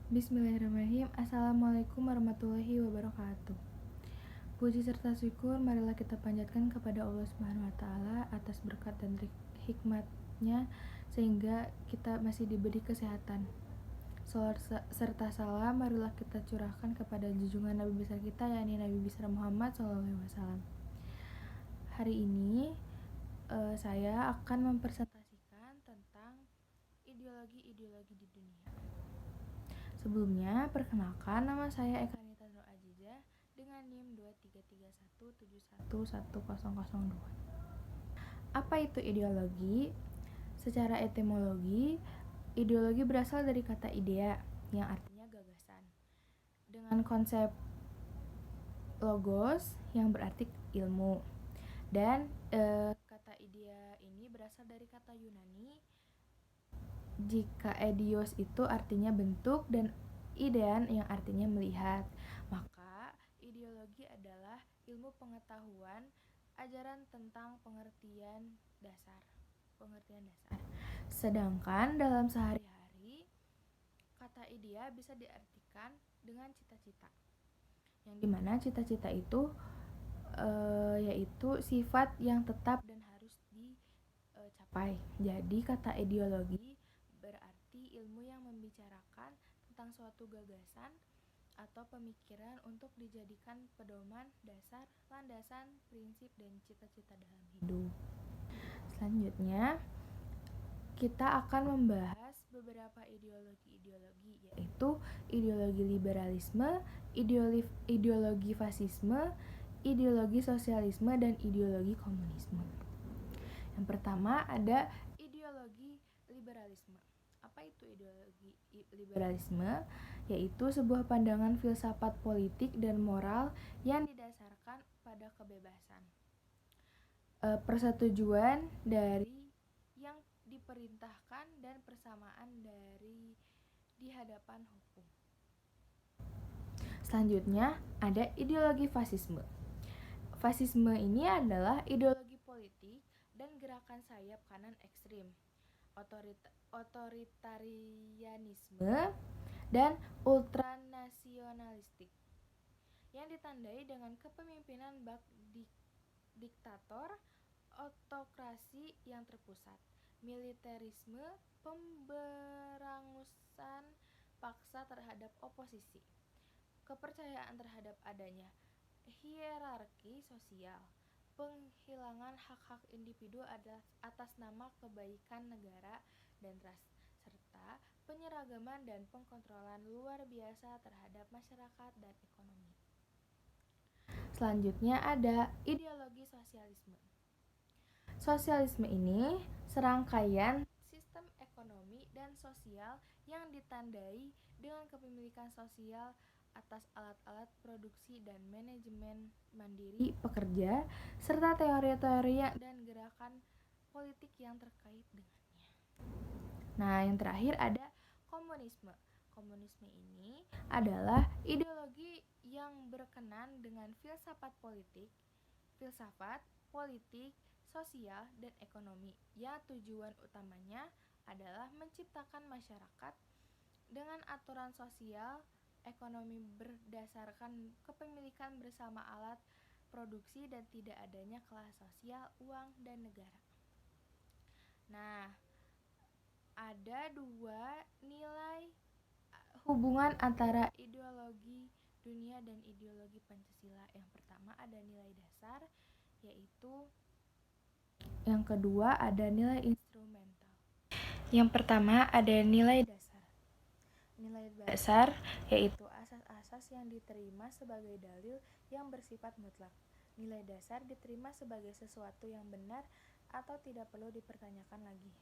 Bismillahirrahmanirrahim. Assalamualaikum warahmatullahi wabarakatuh. Puji serta syukur marilah kita panjatkan kepada Allah Subhanahu wa taala atas berkat dan hikmatnya sehingga kita masih diberi kesehatan. Salawat serta salam marilah kita curahkan kepada junjungan Nabi besar kita, yakni Nabi besar Muhammad SAW. Hari ini saya akan mempresentasikan tentang ideologi-ideologi di dunia. Sebelumnya, perkenalkan, nama saya Eka Nita Nur Azizah dengan NIM 2331711002. Apa itu ideologi? Secara etimologi, ideologi berasal dari kata idea yang artinya gagasan, dengan konsep logos yang berarti ilmu. Dan kata idea ini berasal dari kata Yunani. Jika eidos itu artinya bentuk dan idean yang artinya melihat, maka ideologi adalah ilmu pengetahuan, ajaran tentang pengertian dasar. Sedangkan dalam sehari-hari, kata idea bisa diartikan dengan cita-cita, yang dimana cita-cita itu yaitu sifat yang tetap dan harus dicapai. Jadi kata ideologi berarti ilmu yang membicarakan tentang suatu gagasan atau pemikiran untuk dijadikan pedoman, dasar, landasan, prinsip, dan cita-cita dalam hidup. Selanjutnya, kita akan membahas beberapa ideologi, yaitu ideologi liberalisme, ideologi fasisme, ideologi sosialisme, dan ideologi komunisme. Yang pertama ada ideologi liberalisme. Apa itu ideologi liberalisme? Yaitu sebuah pandangan filsafat politik dan moral yang didasarkan pada kebebasan, persetujuan dari yang diperintahkan, dan persamaan dari di hadapan hukum. Selanjutnya ada ideologi fasisme. Fasisme ini adalah ideologi politik dan gerakan sayap kanan ekstrim, otoritarianisme, dan ultranasionalistik yang ditandai dengan kepemimpinan diktator, autokrasi yang terpusat, militerisme, pemberangusan paksa terhadap oposisi, kepercayaan terhadap adanya hierarki sosial, penghilangan hak-hak individu atas nama kebaikan negara dan ras, serta penyeragaman dan pengkontrolan luar biasa terhadap masyarakat dan ekonomi. Selanjutnya ada ideologi sosialisme. Sosialisme ini serangkaian sistem ekonomi dan sosial yang ditandai dengan kepemilikan sosial atas alat-alat produksi dan manajemen mandiri pekerja, serta teori-teori dan gerakan politik yang terkait dengannya. Nah, yang terakhir ada komunisme. Komunisme ini adalah ideologi yang berkenan dengan filsafat politik, sosial, dan ekonomi. Ya, tujuan utamanya adalah menciptakan masyarakat dengan aturan sosial, ekonomi berdasarkan kepemilikan bersama alat produksi dan tidak adanya kelas sosial, uang, dan negara. Nah, ada dua nilai hubungan antara ideologi dunia dan ideologi Pancasila. Yang pertama ada nilai dasar, yaitu yang kedua ada nilai instrumental. Yang pertama ada nilai dasar. Nilai dasar yaitu asas-asas yang diterima sebagai dalil yang bersifat mutlak. Nilai dasar diterima sebagai sesuatu yang benar atau tidak perlu dipertanyakan lagi.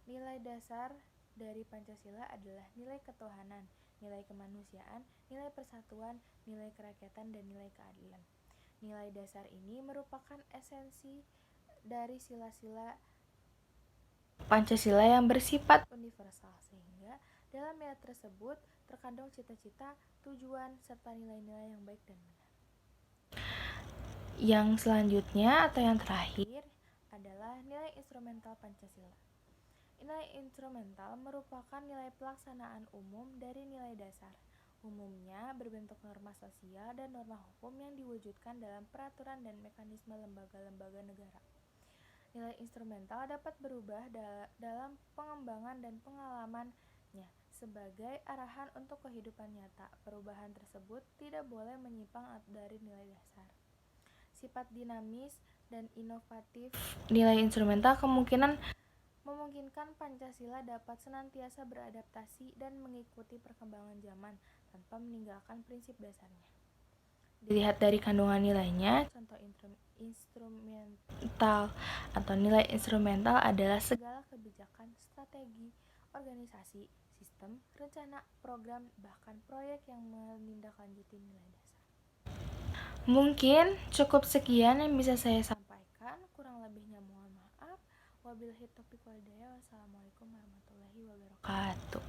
Nilai dasar dari Pancasila adalah nilai ketuhanan, nilai kemanusiaan, nilai persatuan, nilai kerakyatan, dan nilai keadilan. Nilai dasar ini merupakan esensi dari sila-sila Pancasila yang bersifat universal, sehingga dalam nilai tersebut terkandung cita-cita, tujuan, serta nilai-nilai yang baik dan benar. Yang selanjutnya atau yang terakhir adalah nilai instrumental Pancasila. Nilai instrumental merupakan nilai pelaksanaan umum dari nilai dasar. Umumnya berbentuk norma sosial dan norma hukum yang diwujudkan dalam peraturan dan mekanisme lembaga-lembaga negara. Nilai instrumental dapat berubah dalam pengembangan dan pengalamannya sebagai arahan untuk kehidupan nyata. Perubahan tersebut tidak boleh menyimpang dari nilai dasar. Sifat dinamis dan inovatif nilai instrumental memungkinkan Pancasila dapat senantiasa beradaptasi dan mengikuti perkembangan zaman tanpa meninggalkan prinsip dasarnya. Dilihat dari kandungan nilainya, contoh instrumental atau nilai instrumental adalah segala kebijakan, strategi, organisasi, sistem, rencana, program, bahkan proyek yang menindaklanjuti nilai dasar. Mungkin cukup sekian yang bisa saya sampaikan, kurang lebihnya mohon maaf. Wabillahi taufiq wal hidayah. Wassalamualaikum warahmatullahi wabarakatuh.